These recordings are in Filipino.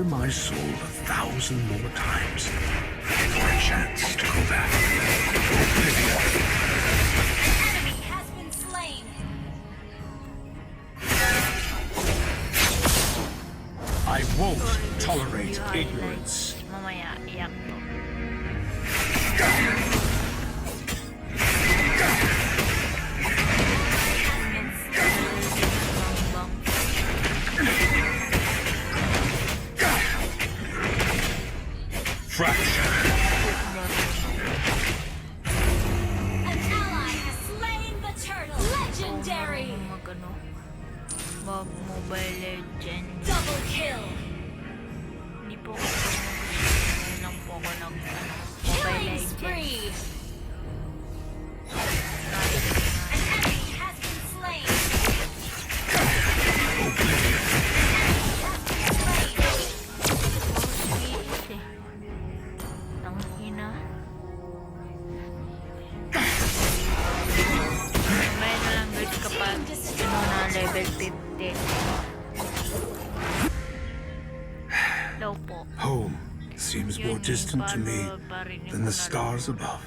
my soul 1,000 more times for a chance to go back. Oblivion. Enemy has been slain. I won't tolerate ignorance. Mamaya, iyak to. Fracture. An ally has slain the turtle. Legendary. Magano. Mobile Legends. Double kill. Hindi po ako lang po ako ng Mobile Killing Legends. spree. An enemy has been slain. Oblivion. Sweet eh. Tangina. May na lang guys kapag na level 50. Low po. Home seems more distant to me than the stars above.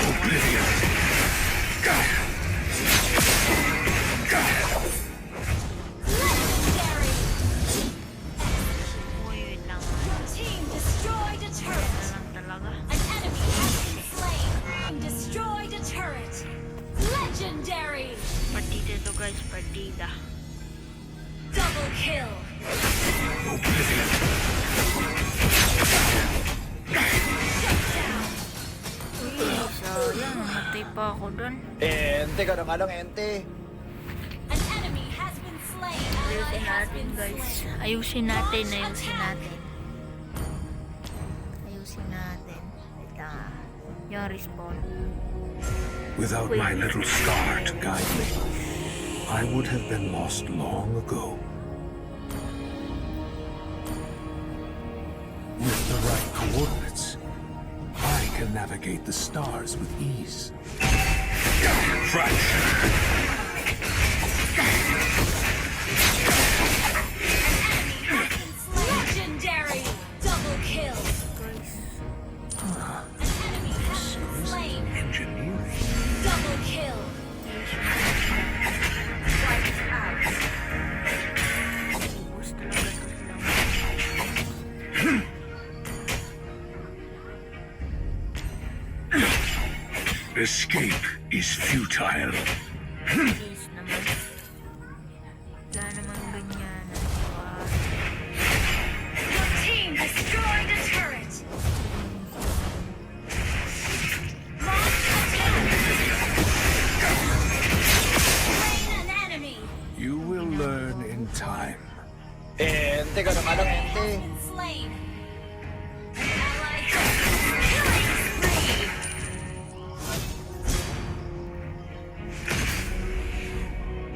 Oblivion. Legendary. Uy, wait lang. Your team destroyed a turret. Lang talaga. An enemy has been slain. Destroyed a turret. Legendary. Partida to guys, partida. Double kill. Oblivion. Uy, sayang. Namatay pa ako dun. Ente ka na nga lang, ente. An enemy has been slain. Ally Ayusin has natin been guys. slain. Ayusin natin, ayusin natin. Ayusin natin. Ito. Yung respawn. Without my little star to guide me, I would have been lost long ago. With the right coordinates, I can navigate the stars with ease. Fracture. Legendary. Double kill. Ah, An enemy has been slain. engineering. Double kill. Wiped out. Ubus talaga to silang. Escape is futile. Please naman. Wala naman ganyan. Your team destroyed a turret. Launch attack. Slain an enemy. You will learn in time. Ente ka na nga lang, ente. Has been slain. An ally has been killing spree.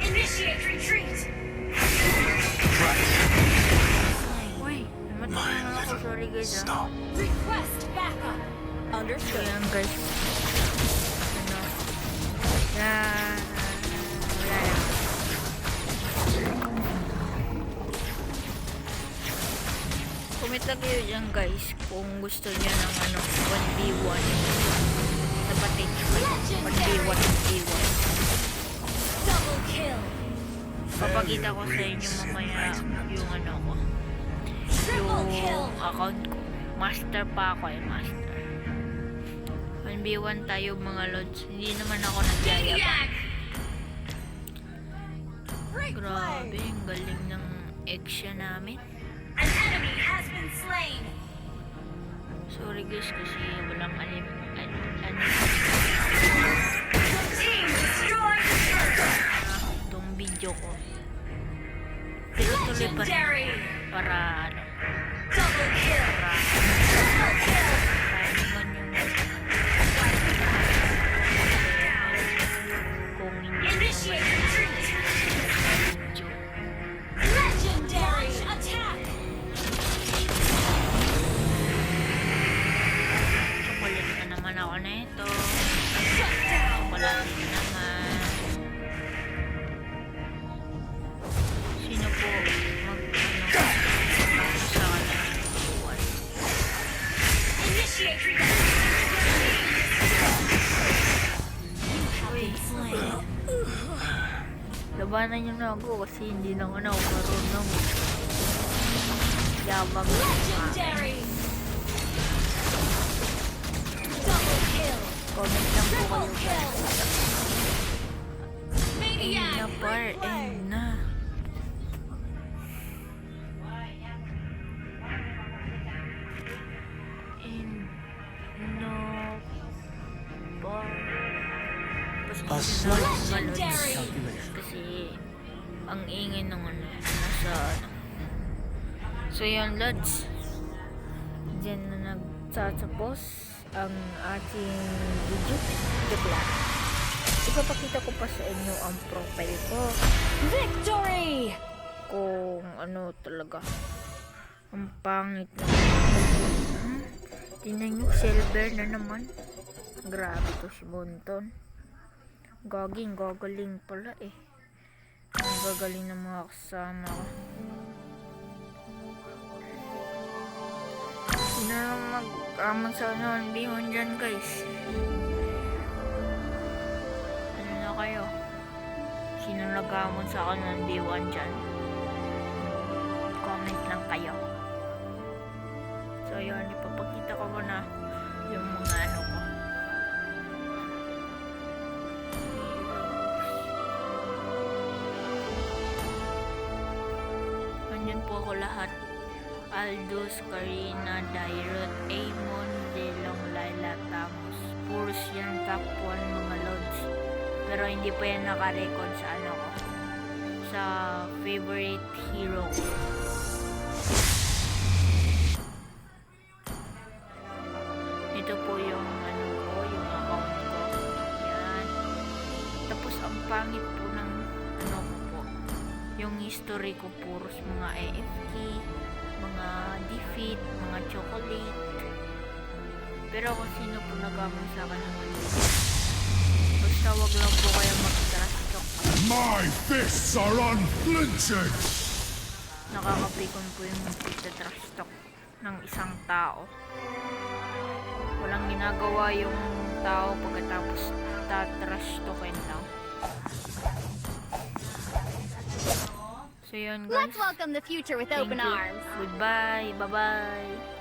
Initiate retreat. Fracture. Uy, namatay na ako. Sorry guys ah. Stop. Request backup. Understood. Ayan guys. Ano? Yan. Wala na. Comment lang kayo dyan guys kung gusto niya ng ano 1v1. Dapatin nyo kayo. 1v1, 1v1. Double kill. Papakita ko sa inyo mamaya yung ano ko. Triple kill. Yung account ko. Master pa ako eh, master. 1v1 tayo mga lods. Hindi naman ako nagyayabang. Maniac. Great Grabe, play. ang galing ng action namin. An enemy has been slain. Sorry guys kasi walang anim. Your team destroyed a turret. Itong video ko. Pero tuloy pa rin Legendary. para ano. Double kill. Para Triple kill. naman yung kung hindi Initiate retreat. video. Legendary attack. Chocolate na naman ako na ito. Shut down. Chocolate na naman. Sino po mag ano? iwanan nyo na ako kasi hindi naman ako marunong. Yabang na. Legendary! Double kill! Comment lang po kayo Triple kill! guys. Maniac! Na par, na. No par. A slight Legendary! calculation. Kasi ang ingay ng ano, nasa ano. So yun, lads. Diyan na nagtatapos ang ating video. Joke lang. Ipapakita ko pa sa inyo ang profile ko. Victory! Kung ano talaga. Ang pangit na. Tingnan nyo, silver na naman. Grabe to si Bonton. Gagaling pala eh. Ang gagaling ng mga kasama ko. Sino na mag-amang sa ano, bihon dyan guys. Ano na kayo? Sino nag-amon sa akin ng B1 dyan? Comment lang kayo. So yun, ipapakita ko muna yung mga ano ko. Andyan po ako lahat. Aldous, Karina, Dairot, Amon, Delong, Laila, Tamos. Puros yan top 1 mga loads. Pero hindi pa yan naka-record sa ano ko. Sa favorite hero ko. Ito po yung ano ko, yung account ko. Yan. Tapos ang pangit po ng ano ko po. Yung history ko puros mga AFK, mga defeat, mga chocolate. Pero kung sino po nagamon sa akin ng mali. Basta wag lang po kayo mag-trash talk. My fists are unflinching! Nakakapikon po yung pagta-trash talk ng isang tao. Walang ginagawa yung tao pagkatapos ta-trash talkin lang. So yun guys. Let's welcome the future with Thank open you. arms. Goodbye. Bye-bye.